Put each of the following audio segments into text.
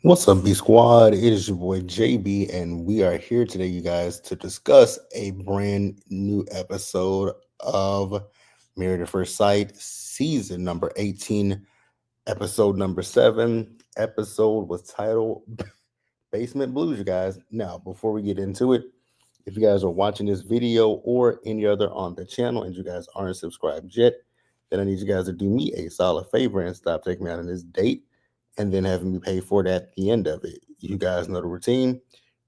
What's up, B Squad? It is your boy JB, and we are here today, you guys, to discuss a brand new episode of Married at First Sight, season number 18, episode number 7. Episode was titled Basement Blues, you guys. Now, before we get into it, if you guys are watching this video or any other on the channel and you guys aren't subscribed yet, then I need you guys to do me a solid favor and stop taking me out on this date and then having me pay for it at the end of it. You guys know the routine.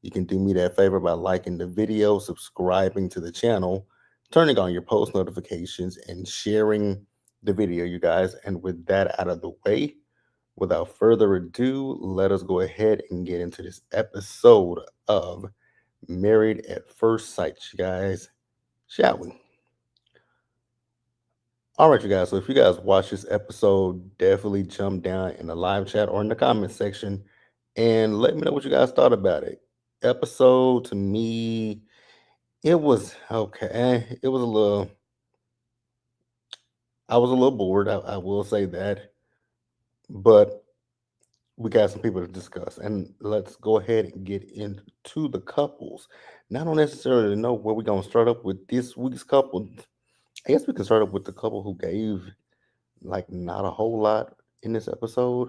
You can do me that favor by liking the video, subscribing to the channel, turning on your post notifications, and sharing the video, you guys. And with that out of the way, without further ado, let us go ahead and get into this episode of Married at First Sight, you guys. Shall we? All right, you guys. So if you guys watch this episode, definitely jump down in the live chat or in the comment section and let me know what you guys thought about it. Episode to me, it was okay. It was a little, I was a little bored. I will say that, but we got some people to discuss, and let's go ahead and get into the couples. Now, I don't necessarily know where we're gonna start up with this week's couple. I guess we can start up with the couple who gave like not a whole lot in this episode,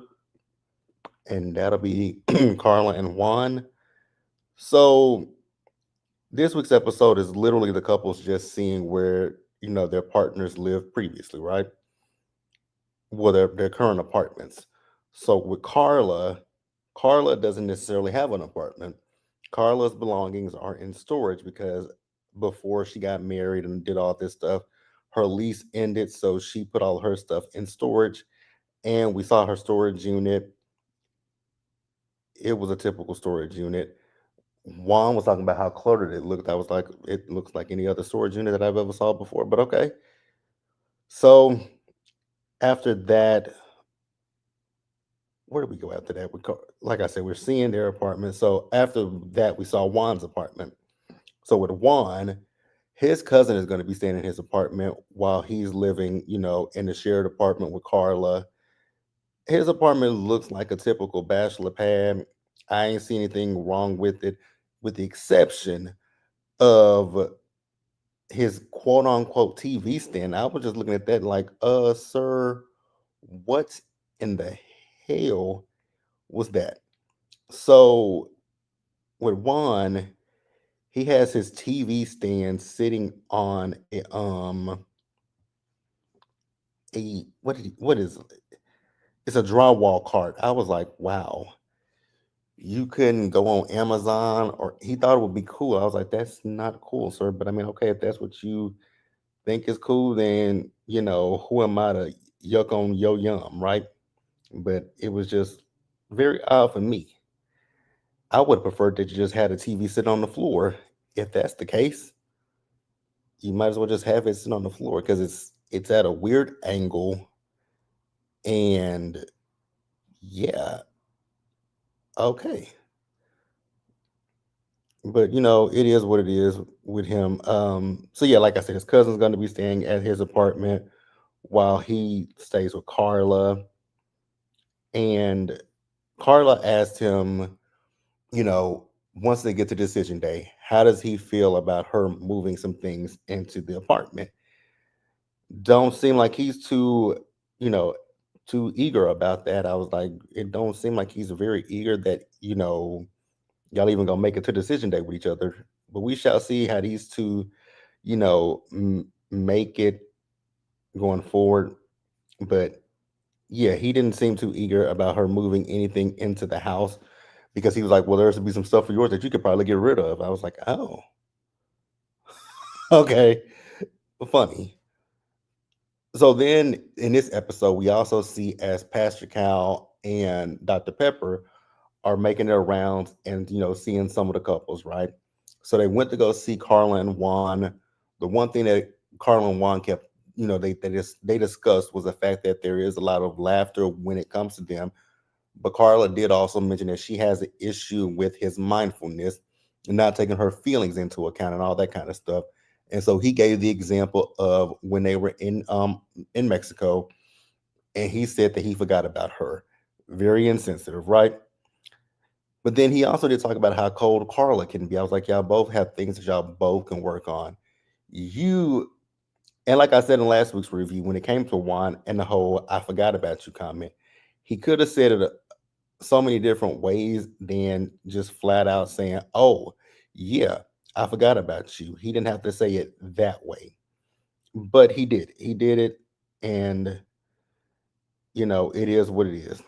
and that'll be Carla and Juan. So this week's episode is literally the couples just seeing where their partners lived previously, right? Well, their current apartments. So with Carla, Carla doesn't necessarily have an apartment. Carla's belongings are in storage because before she got married and did all this stuff, her lease ended, so she put all her stuff in storage, and we saw her storage unit. It was a typical storage unit. Juan was talking about how cluttered it looked. I was like, it looks like any other storage unit that I've ever saw before, but okay. So after that, where did we go after that? Like I said, we're seeing their apartment. So after that, we saw Juan's apartment. So with Juan, his cousin is going to be staying in his apartment while he's living, in the shared apartment with Carla. His apartment looks like a typical bachelor pad. I ain't see anything wrong with it, with the exception of his quote unquote TV stand. I was just looking at that like, sir, what in the hell was that? So with Juan, he has his TV stand sitting on what is it? It's a drywall cart. I was like, wow, you couldn't go on Amazon, or he thought it would be cool. I was like, that's not cool, sir. But I mean, okay, if that's what you think is cool, then who am I to yuck on yo yum, right? But it was just very odd for me. I would have preferred that you just had a TV sit on the floor. If that's the case, you might as well just have it sit on the floor because it's at a weird angle, and yeah, okay. But it is what it is with him. So yeah, like I said, his cousin's gonna be staying at his apartment while he stays with Carla. And Carla asked him, once they get to decision day, how does he feel about her moving some things into the apartment? Don't seem like he's you know, too eager about that. I was like, it don't seem like he's very eager that, y'all even gonna make it to decision day with each other. But we shall see how these two, make it going forward. But yeah, he didn't seem too eager about her moving anything into the house because he was like, well, there's to be some stuff for yours that you could probably get rid of. I was like, oh, okay, funny. So then in this episode, we also see as Pastor Cal and Dr. Pepper are making their rounds and seeing some of the couples, right? So they went to go see Carla and Juan. The one thing that Carla and Juan kept, they discussed was the fact that there is a lot of laughter when it comes to them. But Carla did also mention that she has an issue with his mindfulness and not taking her feelings into account and all that kind of stuff. And so he gave the example of when they were in Mexico, and he said that he forgot about her. Very insensitive, right? But then he also did talk about how cold Carla can be. I was like, y'all both have things that y'all both can work on. You and like I said in last week's review, when it came to Juan and the whole "I forgot about you" comment, he could have said it so many different ways than just flat out saying, "Oh, yeah, I forgot about you." He didn't have to say it that way, but he did. He did it, and it is what it is.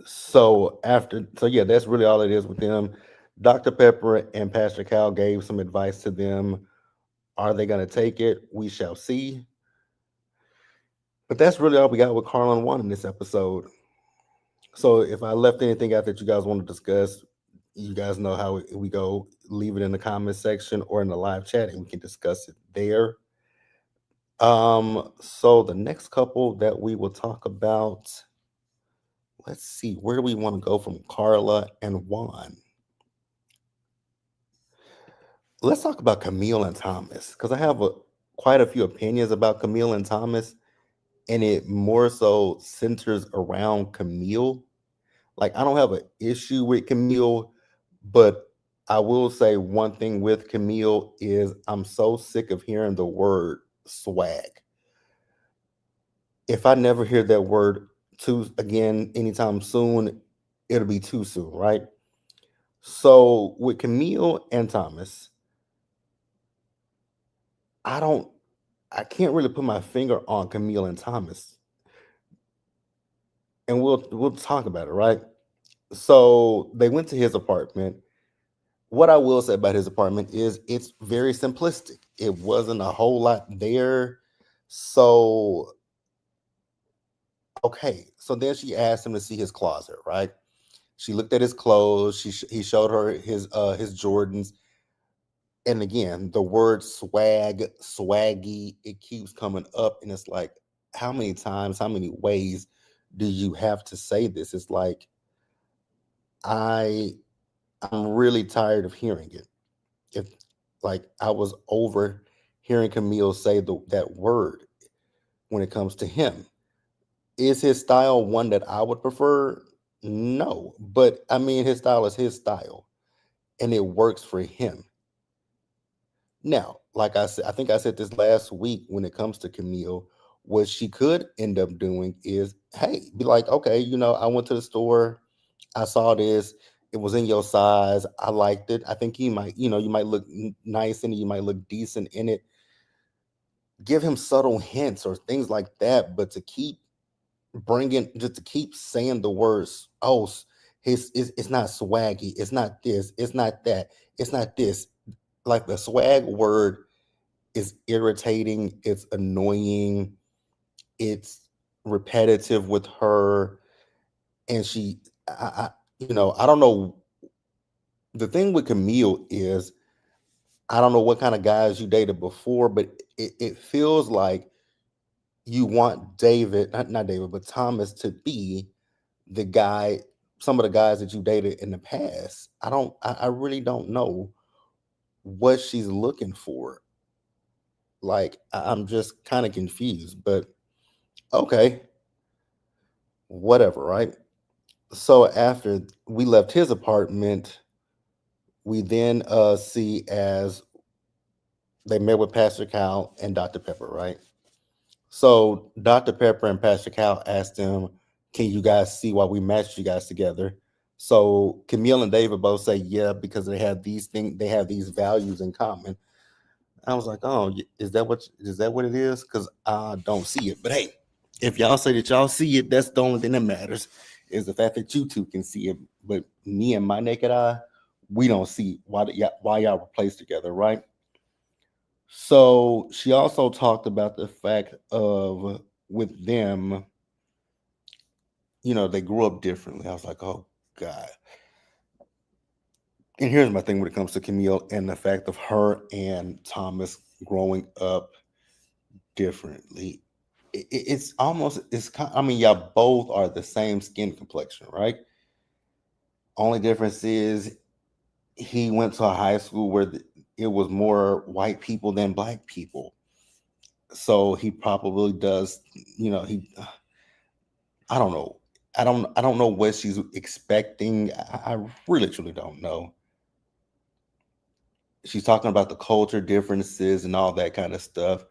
So yeah, that's really all it is with them. Dr. Pepper and Pastor Cal gave some advice to them. Are they going to take it? We shall see. But that's really all we got with Carlin One in this episode. So if I left anything out that you guys want to discuss, you guys know how we go. Leave it in the comment section or in the live chat, and we can discuss it there. So the next couple that we will talk about, let's see, where do we want to go from Carla and Juan? Let's talk about Camille and Thomas because I have quite a few opinions about Camille and Thomas, and it more so centers around Camille. Like, I don't have an issue with Camille, but I will say one thing with Camille is I'm so sick of hearing the word swag. If I never hear that word too again anytime soon, it'll be too soon, right? So with Camille and Thomas, I don't I can't really put my finger on Camille and Thomas. And we'll talk about it, right? So they went to his apartment. What I will say about his apartment is it's very simplistic. It wasn't a whole lot there. So okay. So then she asked him to see his closet, right? She looked at his clothes. He showed her his Jordans. And again, the word swag, swaggy, it keeps coming up, and it's like, how many times, how many ways do you have to say this? It's like I I'm really tired of hearing it. If like I was over hearing Camille say that word when it comes to him. Is his style one that I would prefer? No, but I mean his style is his style, and it works for him. Now, like I said, I think I said this last week when it comes to Camille, what she could end up doing is, hey, be like, okay, I went to the store, I saw this, it was in your size, I liked it. I think you might look nice in it, you might look decent in it. Give him subtle hints or things like that, but to keep just to keep saying the words, oh, it's not swaggy, it's not this, it's not that, it's not this. Like the swag word is irritating, it's annoying, it's repetitive with her, and I don't know. The thing with Camille is I don't know what kind of guys you dated before, but it feels like you want David, not David, but Thomas to be the guy, some of the guys that you dated in the past. I really don't know what she's looking for. Like, I'm just kind of confused, but okay, whatever, right? So after we left his apartment, we then see as they met with Pastor Cal and Dr. Pepper, right? So Dr. Pepper and Pastor Cal asked him, "Can you guys see why we matched you guys together?" So Camille and David both say, "Yeah," because they have these values in common. I was like, "Oh, is that what it is?" Because I don't see it. But hey, if y'all say that y'all see it, that's the only thing that matters is the fact that you two can see it. But me and my naked eye, we don't see why y'all were placed together, right? So she also talked about the fact of with them, they grew up differently. I was like, oh God. And here's my thing when it comes to Camille and the fact of her and Thomas growing up differently. I mean, y'all both are the same skin complexion, right? Only difference is he went to a high school where it was more white people than black people. So he probably does, he, I don't know. I don't know what she's expecting. I really truly don't know. She's talking about the culture differences and all that kind of stuff.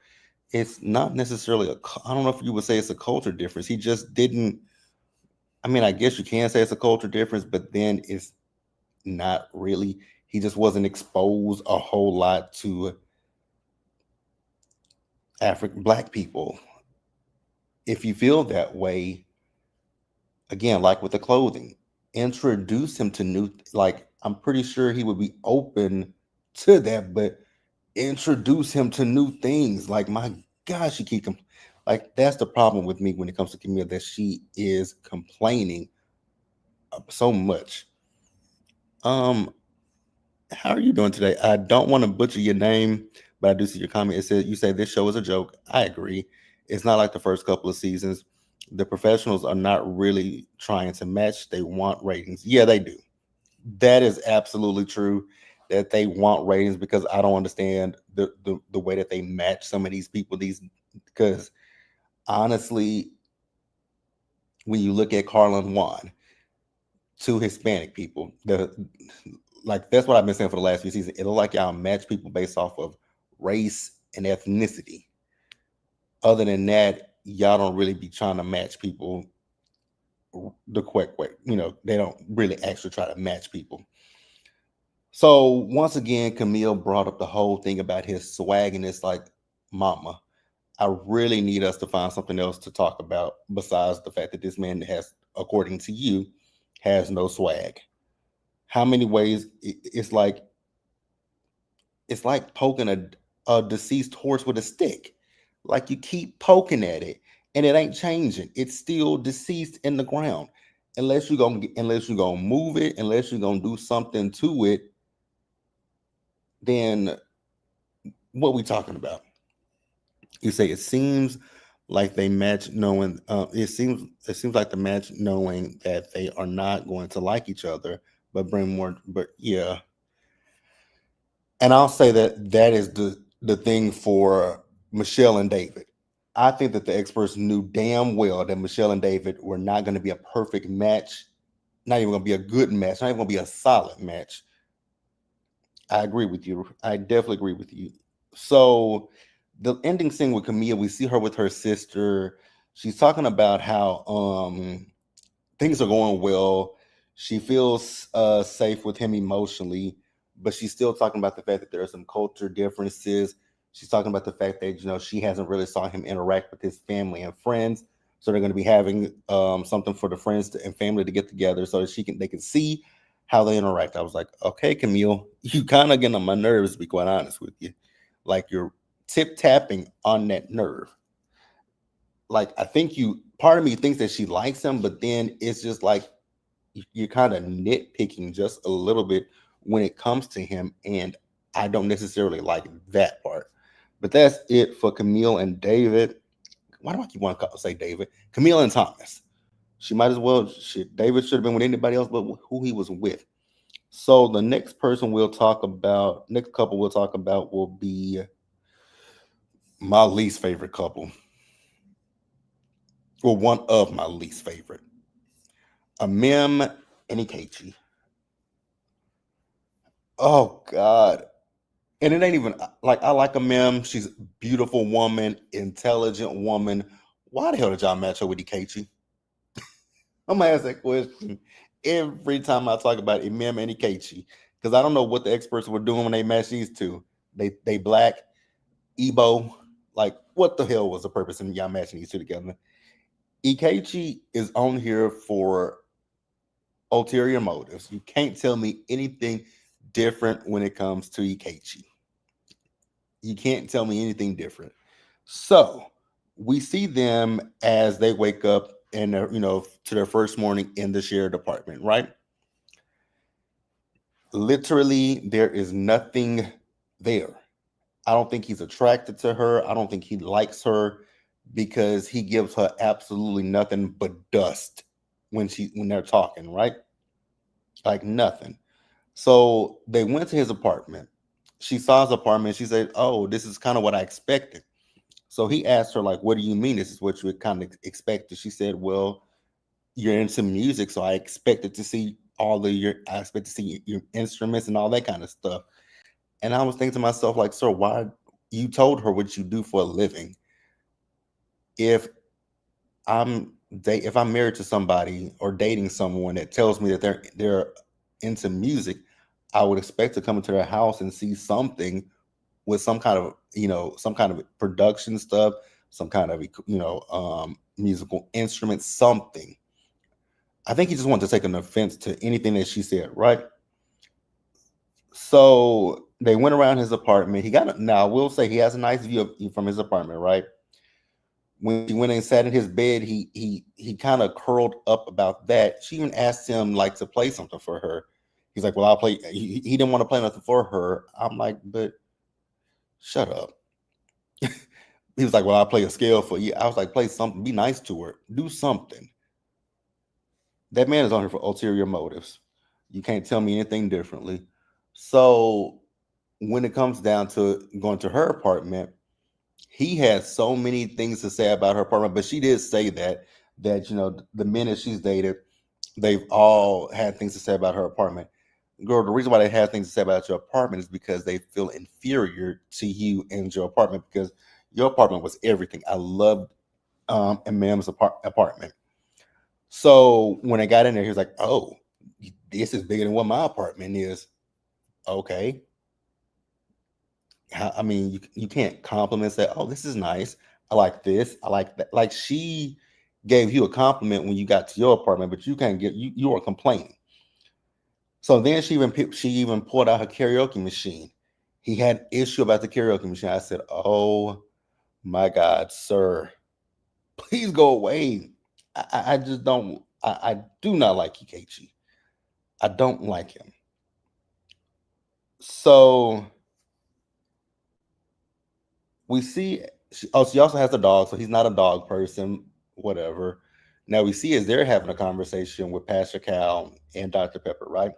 It's not necessarily I don't know if you would say it's a culture difference. He just didn't. I mean, I guess you can say it's a culture difference, but then it's not really. He just wasn't exposed a whole lot to African black people. If you feel that way, again, like with the clothing, introduce him to new. Like I'm pretty sure he would be open to that, but introduce him to new things. Like my gosh, she keep like that's the problem with me when it comes to Camille, that she is complaining so much. Um, how are you doing today? I don't want to butcher your name, but I do see your comment. It says you say this show is a joke. I agree. It's not like the first couple of seasons. The professionals are not really trying to match. They want ratings. Yeah, they do. That is absolutely true. That they want ratings, because I don't understand the way that they match some of these people. These because honestly, when you look at Carla and Juan, two Hispanic people, the like that's what I've been saying for the last few seasons. It look like y'all match people based off of race and ethnicity. Other than that, y'all don't really be trying to match people the correct way. They don't really actually try to match people. So once again, Camille brought up the whole thing about his swag, and it's like, Mama, I really need us to find something else to talk about besides the fact that this man has, according to you, has no swag. How many ways it's like poking a deceased horse with a stick. Like you keep poking at it, and it ain't changing. It's still deceased in the ground. Unless you're gonna move it, unless you're gonna do something to it, then what we talking about? You say it seems like they match knowing it seems like the match knowing that they are not going to like each other, but bring more. But yeah, and I'll say that that is the thing for Michelle and David. I think that the experts knew damn well that Michelle and David were not going to be a perfect match, not even going to be a good match, not even going to be a solid match. I agree with you. I definitely agree with you. So the ending scene with Camille, we see her with her sister. She's talking about how things are going well. She feels safe with him emotionally, but she's still talking about the fact that there are some culture differences. She's talking about the fact that she hasn't really saw him interact with his family and friends. So they're going to be having something for the friends and family to get together so that they can see how they interact. I was like, okay, Camille, you kind of getting on my nerves, to be quite honest with you. Like you're tip tapping on that nerve. Like I think part of me thinks that she likes him, but then it's just like you're kind of nitpicking just a little bit when it comes to him, and I don't necessarily like that part. But that's it for Camille and David. Why do I keep wanting to say David? Camille and Thomas. She might as well. Shit, David should have been with anybody else but who he was with. So the next couple we'll talk about will be my least favorite couple. Well, one of my least favorite. Mem and Ikechi. Oh God. And it ain't even like I like a Mem. She's a beautiful woman, intelligent woman. Why the hell did y'all match her with Ikechi? I'm gonna ask that question every time I talk about Mem and Ikechi. Because I don't know what the experts were doing when they matched these two. They black, Igbo. Like, what the hell was the purpose in y'all matching these two together? Ikechi is on here for ulterior motives. You can't tell me anything different when it comes to Ikechi. You can't tell me anything different. So we see them as they wake up and to their first morning in the shared apartment, right? Literally, there is nothing there. I don't think he's attracted to her. I don't think he likes her because he gives her absolutely nothing but dust when they're talking, right? Like nothing. So they went to his apartment. She saw his apartment. She said, "Oh, this is kind of what I expected." So he asked her, like, "What do you mean? This is what you kind of expected?" She said, "Well, you're into music, so I expected to see I expect to see your instruments and all that kind of stuff. And I was thinking to myself, like, sir, why you told her what you do for a living? If if I'm married to somebody or dating someone that tells me that they're into music, I would expect to come into their house and see something with some kind of some kind of production stuff, some kind of musical instrument, something. I think he just wanted to take an offense to anything that she said, right? So they went around his apartment. Now I will say he has a nice view from his apartment, right? When she went and sat in his bed, he kind of curled up about that. She even asked him like to play something for her. He's like, "Well, I'll play." He didn't want to play nothing for her. I'm like, "But shut up." He was like, "Well, I'll play a scale for you." I was like, "Play something. Be nice to her. Do something." That man is on here for ulterior motives. You can't tell me anything differently. So when it comes down to going to her apartment, he has so many things to say about her apartment, but she did say that the men that she's dated, they've all had things to say about her apartment. Girl, the reason why they have things to say about your apartment is because they feel inferior to you and your apartment, because your apartment was everything. I loved and Mam's apartment. So when I got in there, he was like, "Oh, this is bigger than what my apartment is." Okay, I mean, you can't compliment, say, "Oh, this is nice. I like this. I like that." Like she gave you a compliment when you got to your apartment, but you can't get you are complaining. So then she even pulled out her karaoke machine. He had issue about the karaoke machine. I said, "Oh my God, sir, please go away." I just don't. I do not like Ikechi. I don't like him. So we see. She also has a dog, so he's not a dog person. Whatever. Now we see as they're having a conversation with Pastor Cal and Dr. Pepper, right?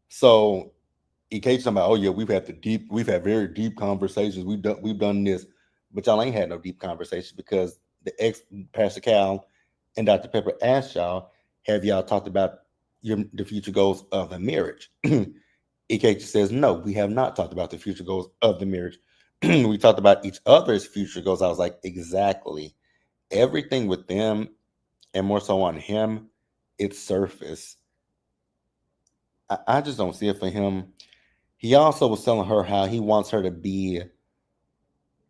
So Ikechi's talking about, "Oh yeah, we've had very deep conversations. We've done this, but y'all ain't had no deep conversations because the ex Pastor Cal and Dr. Pepper asked y'all, have y'all talked about the future goals of the marriage?" Ikechi says, "No, we have not talked about the future goals of the marriage. We talked about each other's future goals." I was like, exactly. Everything with them, and more so on him, it's surface. I just don't see it for him. He also was telling her how he wants her to be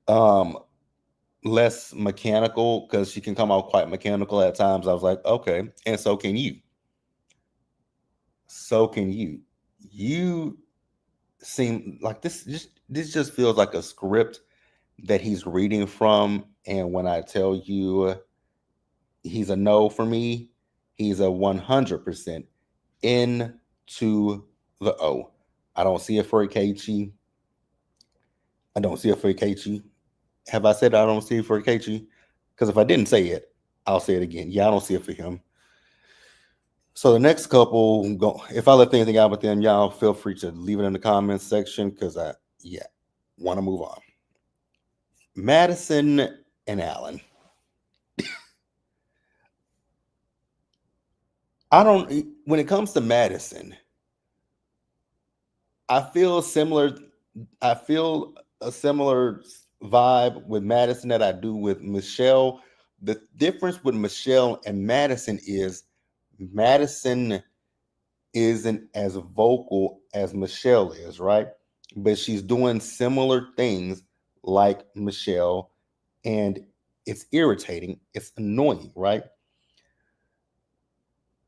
um less mechanical because she can come out quite mechanical at times. I was like, okay, and so can you. So can you. You seem like this just feels like a script that he's reading from. And when I tell you he's a no for me, he's a 100% into the O. I don't see it for Ikechi. I don't see it for Ikechi. Have I said I don't see it for Ikechi? Because if I didn't say it, I'll say it again. Yeah, I don't see it for him. So the next couple, if I left anything out with them, y'all feel free to leave it in the comments section because yeah, want to move on. Madison and Allen. I don't. When it comes to Madison, I feel similar. I feel a similar vibe with Madison that I do with Michelle. The difference with Michelle and Madison is Madison isn't as vocal as Michelle is, right? But she's doing similar things like Michelle, and it's irritating. It's annoying, right?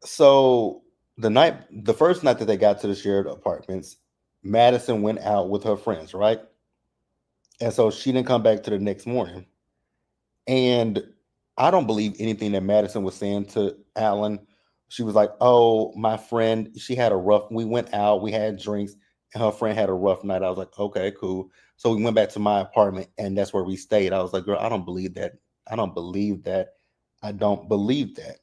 So the first night that they got to the shared apartments, Madison went out with her friends, right? And so she didn't come back to the next morning. And I don't believe anything that Madison was saying to Alan. She was like, "Oh, my friend, she had a rough. We went out, we had drinks, and her friend had a rough night." I was like, "Okay, cool." So we went back to my apartment, and that's where we stayed. I was like, "Girl, I don't believe that. I don't believe that. I don't believe that."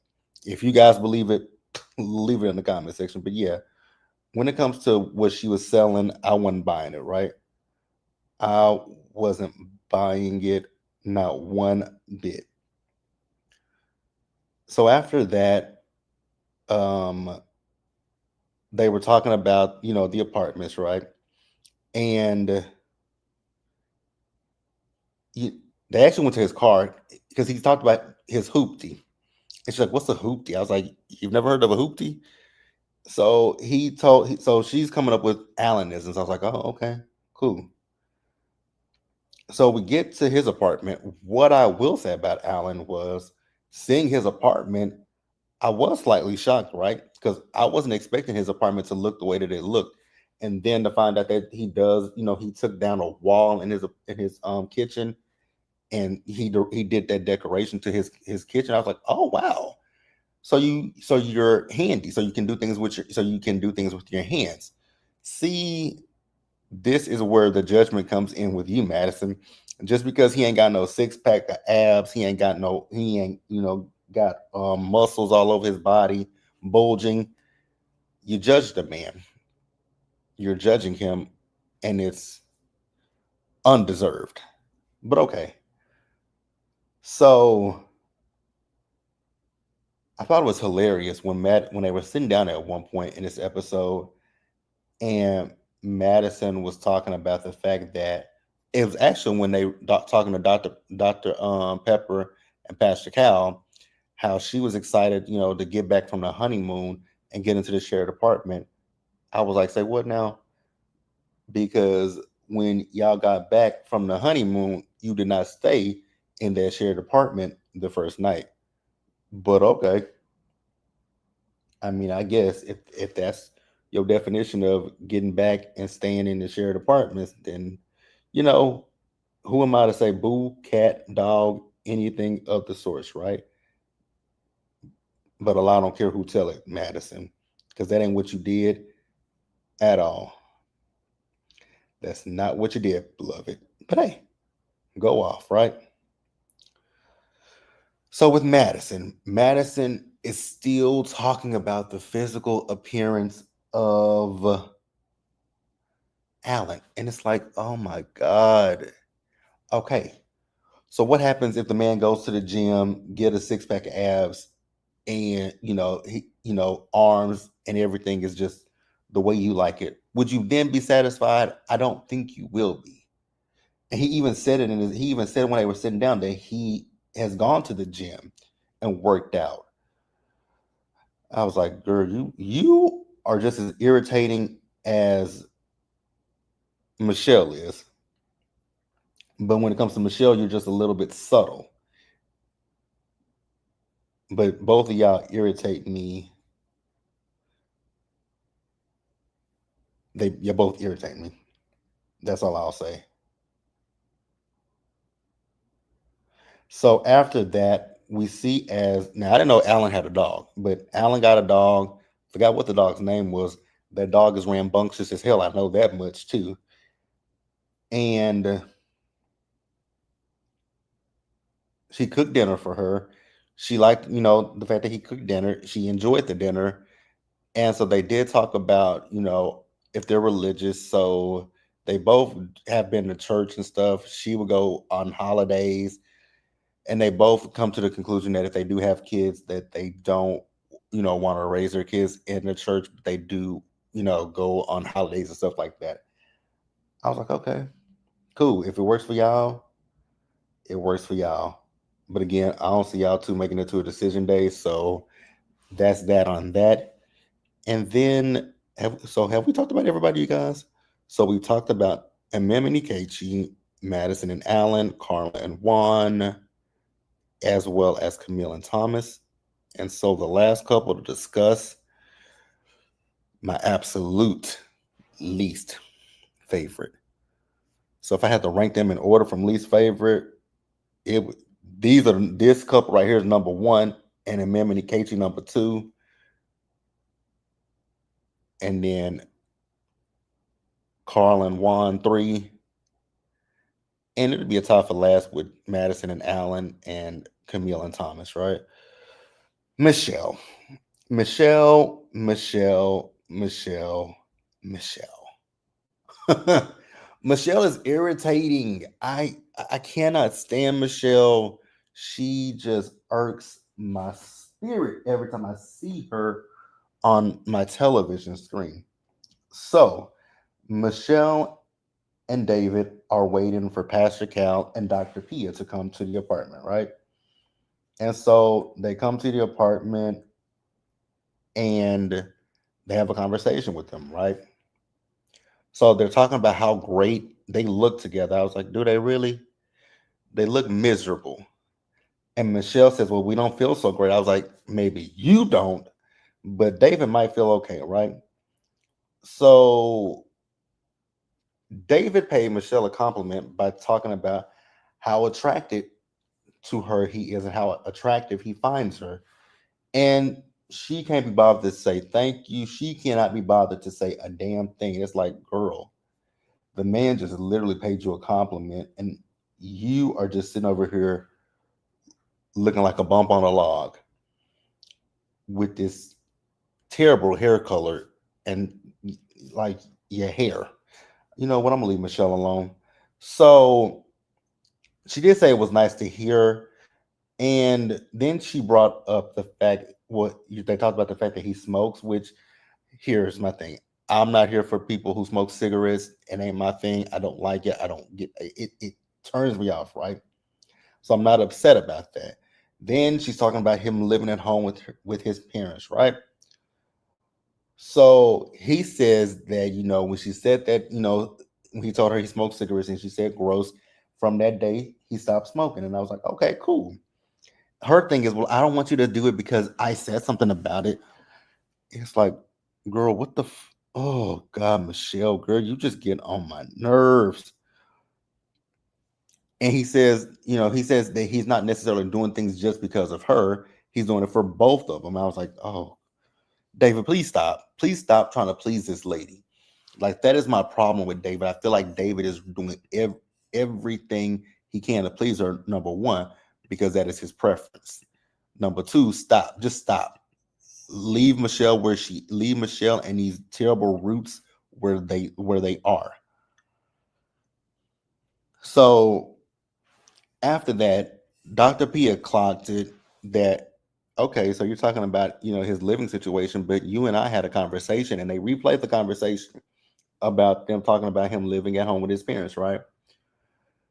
If you guys believe it, leave it in the comment section. But yeah, when it comes to what she was selling, I wasn't buying it. Right? I wasn't buying it, not one bit. So after that, um, they were talking about, the apartments, right? And he, they actually went to his car because he talked about his hoopty. And she's like, "What's a hoopty?" I was like, "You've never heard of a hoopty?" So so she's coming up with Alanisms. I was like, "Oh, okay, cool." So we get to his apartment. What I will say about Alan was seeing his apartment, I was slightly shocked, right? Because I wasn't expecting his apartment to look the way that it looked. And then to find out that he does, he took down a wall in his kitchen, and he did that decoration to his kitchen. I was like, "Oh wow." So you're handy, so you can do things with your hands. See, this is where the judgment comes in with you, Madison. Just because he ain't got no six pack of abs, he ain't got muscles all over his body bulging. You judge the man. You're judging him, and it's undeserved. But okay. So I thought it was hilarious when they were sitting down at one point in this episode, and Madison was talking about the fact that it was actually when they talking to Doctor Pepper and Pastor Cal, how she was excited, to get back from the honeymoon and get into the shared apartment. I was like, "Say what now?" Because when y'all got back from the honeymoon, you did not stay in that shared apartment the first night. But okay, I mean, I guess if that's your definition of getting back and staying in the shared apartments, then you know who am I to say boo, cat, dog, anything of the sorts, right? But a lot don't care who tell it, Madison, because that ain't what you did at all. That's not what you did, beloved. But hey, go off, right? So with Madison is still talking about the physical appearance of Alan, and it's like, oh my god. Okay, so what happens if the man goes to the gym, get a six pack of abs, and arms and everything is just the way you like it? Would you then be satisfied? I don't think you will be. And he even said when they were sitting down that he has gone to the gym and worked out. I was like, girl, you are just as irritating as Michelle is. But when it comes to Michelle, you're just a little bit subtle. But both of y'all irritate me. You both irritate me. That's all I'll say. So after that, we see as now I didn't know Alan had a dog, but Alan got a dog. Forgot what the dog's name was. That dog is rambunctious as hell. I know that much too. And she cooked dinner for her. She liked, the fact that he cooked dinner. She enjoyed the dinner. And so they did talk about, if they're religious. So they both have been to church and stuff. She would go on holidays, and they both come to the conclusion that if they do have kids, that they don't, want to raise their kids in the church, but they do, go on holidays and stuff like that. I was like, okay, cool. If it works for y'all, it works for y'all. But again, I don't see y'all two making it to a decision day, so that's that on that. And then, have we talked about everybody, you guys? So we talked about Emem and Ikechi, Madison and Allen, Carla and Juan, as well as Camille and Thomas. And so the last couple to discuss, my absolute least favorite. So if I had to rank them in order from least favorite, it this couple right here is number one, and Emem and Ikechi number two, and then Carl and Juan three, and it'd be a tie for last with Madison and Allen and Camille and Thomas, right? Michelle, Michelle. Michelle is irritating. I cannot stand Michelle. She just irks my spirit every time I see her on my television screen. So Michelle and David are waiting for Pastor Cal and Dr. Pia to come to the apartment, right? And so they come to the apartment and they have a conversation with them, right? So they're talking about how great they look together. I was like, do they really? They look miserable. And Michelle says, well, we don't feel so great. I was like, maybe you don't, but David might feel okay, right? So David paid Michelle a compliment by talking about how attracted to her he is and how attractive he finds her. And she can't be bothered to say thank you. She cannot be bothered to say a damn thing. It's like, girl, the man just literally paid you a compliment, and you are just sitting over here looking like a bump on a log with this terrible hair color and like your hair. You know what? I'm gonna leave Michelle alone. So she did say it was nice to hear, and then she brought up the fact they talked about the fact that he smokes. Which here's my thing: I'm not here for people who smoke cigarettes. It ain't my thing. I don't like it. I don't get it. It turns me off, right? So I'm not upset about that. Then she's talking about him living at home with his parents, right? So he says that, when she said that, when he told her he smoked cigarettes and she said gross, from that day he stopped smoking. And I was like, okay, cool. Her thing is, well, I don't want you to do it because I said something about it. It's like, girl, what the oh God, Michelle, girl, you just get on my nerves. And he says that he's not necessarily doing things just because of her. He's doing it for both of them. I was like, oh, David, please stop. Please stop trying to please this lady. Like, that is my problem with David. I feel like David is doing everything he can to please her, number one, because that is his preference. Number two, stop. Just stop. Leave Michelle and these terrible roots where they are. So after that, Dr. Pia clocked it that, okay, so you're talking about, his living situation, but you and I had a conversation, and they replayed the conversation about them talking about him living at home with his parents, right?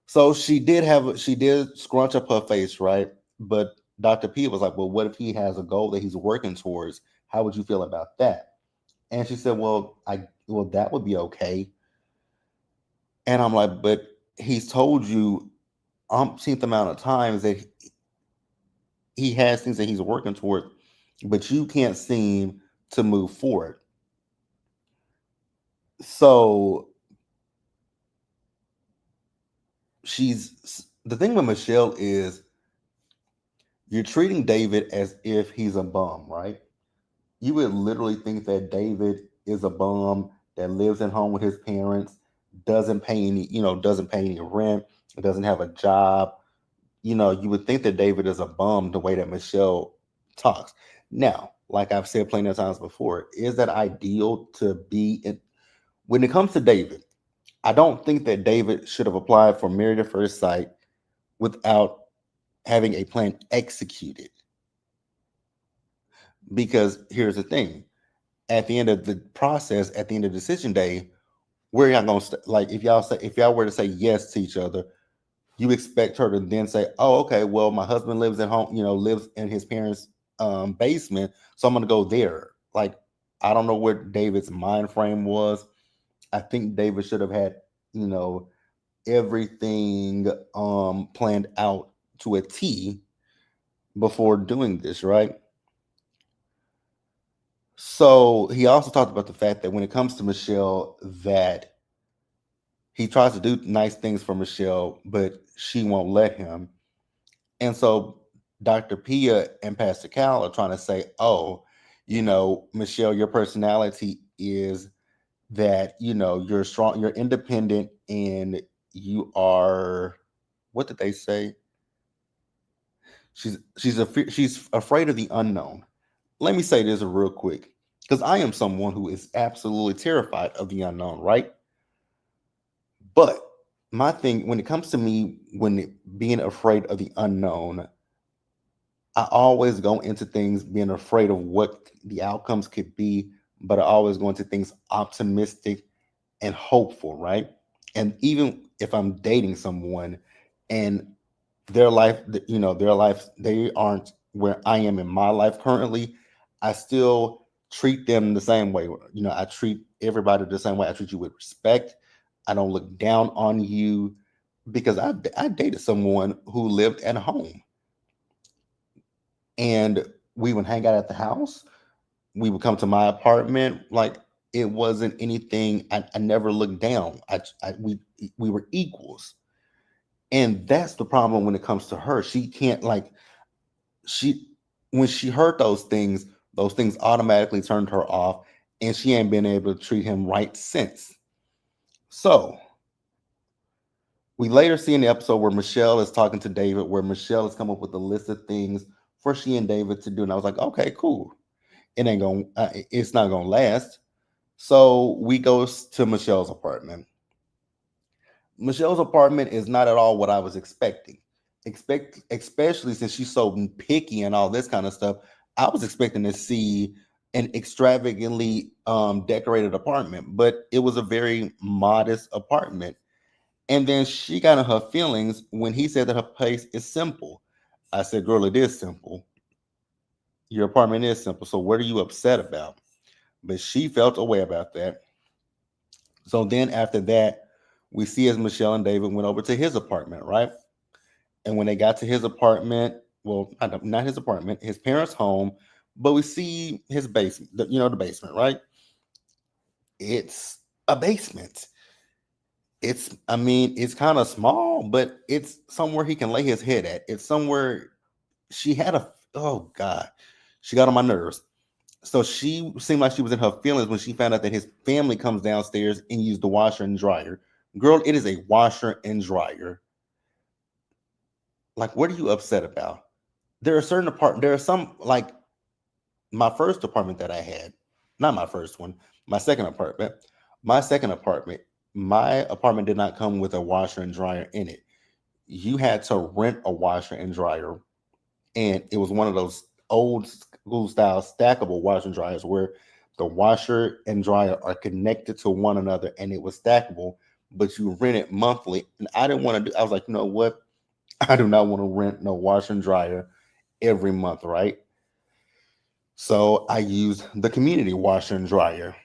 So she did scrunch up her face, right? But Dr. P was like, well, what if he has a goal that he's working towards? How would you feel about that? And she said, well, that would be okay. And I'm like, but he's told you umpteenth amount of times that he has things that he's working toward, but you can't seem to move forward. So the thing with Michelle is you're treating David as if he's a bum, right? You would literally think that David is a bum that lives at home with his parents, doesn't pay any rent, doesn't have a job. You would think that David is a bum the way that Michelle talks. Now, like I've said plenty of times before, is that ideal to be in? When it comes to David, I don't think that David should have applied for Married at First Sight without having a plan executed. Because here's the thing: at the end of the process, at the end of decision day, where y'all gonna like if y'all were to say yes to each other, you expect her to then say, "Oh, okay, well, my husband lives at home, lives in his parents' basement, so I'm gonna go there." Like, I don't know what David's mind frame was. I think David should have had, you know, everything planned out to a T before doing this, right? So he also talked about the fact that when it comes to Michelle, that he tries to do nice things for Michelle, but she won't let him. And so Dr. Pia and Pastor Cal are trying to say, oh, Michelle, your personality is that, you're strong, you're independent, and you are, what did they say? She's afraid of the unknown. Let me say this real quick, because I am someone who is absolutely terrified of the unknown, right? But my thing, when it comes to me, being afraid of the unknown, I always go into things being afraid of what the outcomes could be, but I always go into things optimistic and hopeful, right? And even if I'm dating someone and their life, their life, they aren't where I am in my life currently, I still treat them the same way. I treat everybody the same way. I treat you with respect. I don't look down on you because I dated someone who lived at home and we would hang out at the house. We would come to my apartment. Like it wasn't anything. I never looked down. We were equals, and that's the problem when it comes to her. She can't like she when she heard those things automatically turned her off, and she ain't been able to treat him right since. So we later see in the episode where Michelle is talking to David, where Michelle has come up with a list of things for she and David to do, and I was like, okay, cool. It's not gonna last. So we go to Michelle's apartment. Michelle's apartment is not at all what I was expecting. Especially since she's so picky and all this kind of stuff. I was expecting to see an extravagantly decorated apartment, but it was a very modest apartment. And then she got in her feelings when he said that her place is simple. I said, "Girl, it is simple. Your apartment is simple. So what are you upset about?" But she felt a way about that. So then after that, we see as Michelle and David went over to his apartment, right? And when they got to his apartment, well, not his apartment, his parents' home, but we see his basement, the basement, right? It's a basement. It's kind of small, but it's somewhere he can lay his head at. It's somewhere oh God, she got on my nerves. So she seemed like she was in her feelings when she found out that his family comes downstairs and use the washer and dryer. Girl, it is a washer and dryer. Like, what are you upset about? There are some, like my first apartment that I had, not my first one, my second apartment. My second apartment, my apartment did not come with a washer and dryer in it. You had to rent a washer and dryer, and it was one of those old school style stackable washer and dryers where the washer and dryer are connected to one another, and it was stackable, but you rent it monthly. And I didn't want to do. I was like, you know what? I do not want to rent no washer and dryer every month, right? So I used the community washer and dryer.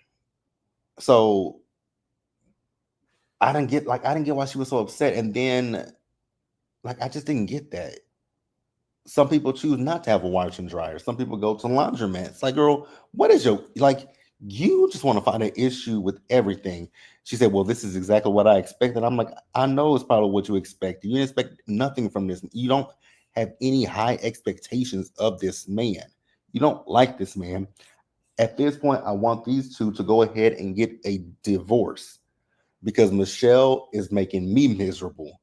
So I didn't get why she was so upset, and then like I just didn't get that. Some people choose not to have a washer and dryer. Some people go to laundromats. Like, girl, what is your like? You just want to find an issue with everything. She said, "Well, this is exactly what I expected." I'm like, I know it's probably what you expected. You didn't expect nothing from this. You don't have any high expectations of this man. You don't like this man. At this point, I want these two to go ahead and get a divorce because Michelle is making me miserable.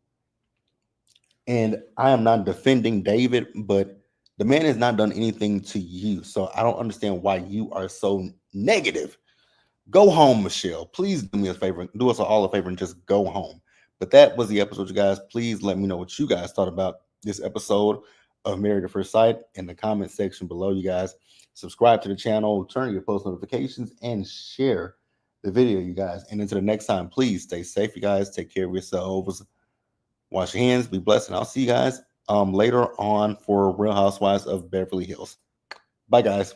And I am not defending David, but the man has not done anything to you. So I don't understand why you are so negative. Go home, Michelle. Please do me a favor. Do us all a favor and just go home. But that was the episode, you guys. Please let me know what you guys thought about this episode of Married at First Sight in the comment section below, you guys. Subscribe to the channel, turn on your post notifications, and share the video, you guys. And until the next time, please stay safe, you guys. Take care of yourselves. Wash your hands, be blessed, and I'll see you guys later on for Real Housewives of Beverly Hills. Bye, guys.